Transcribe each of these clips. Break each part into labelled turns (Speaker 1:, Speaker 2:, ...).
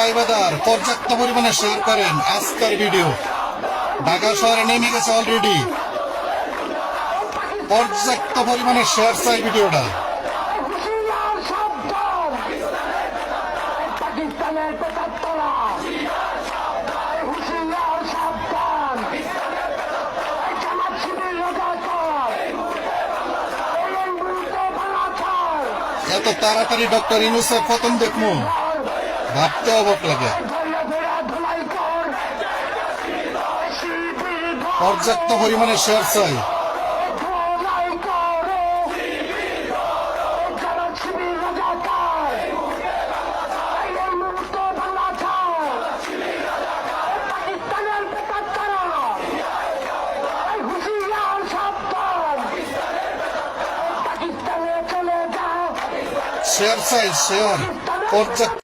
Speaker 1: গাইবাদার পর্যাপ্ত পরিমাণে শেয়ার করেন আজকের ভিডিও। ঢাকা শহরে নেমে গেছে অলরেডি, পর্যাপ্ত পরিমাণে শেয়ার চাই ভিডিওটা। এত তাড়াতাড়ি ডক্টর ইউনূসের পতন দেখবো ভাবতে অবাক লাগে। পর্যাপ্ত পরিমাণে শেয়ার চাই। শেয়ার চাই, শেয়ার পর্যাপ্ত।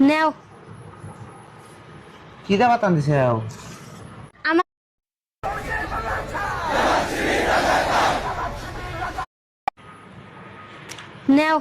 Speaker 2: নেও
Speaker 3: কি দাবা টান দিছে
Speaker 2: আমার নেও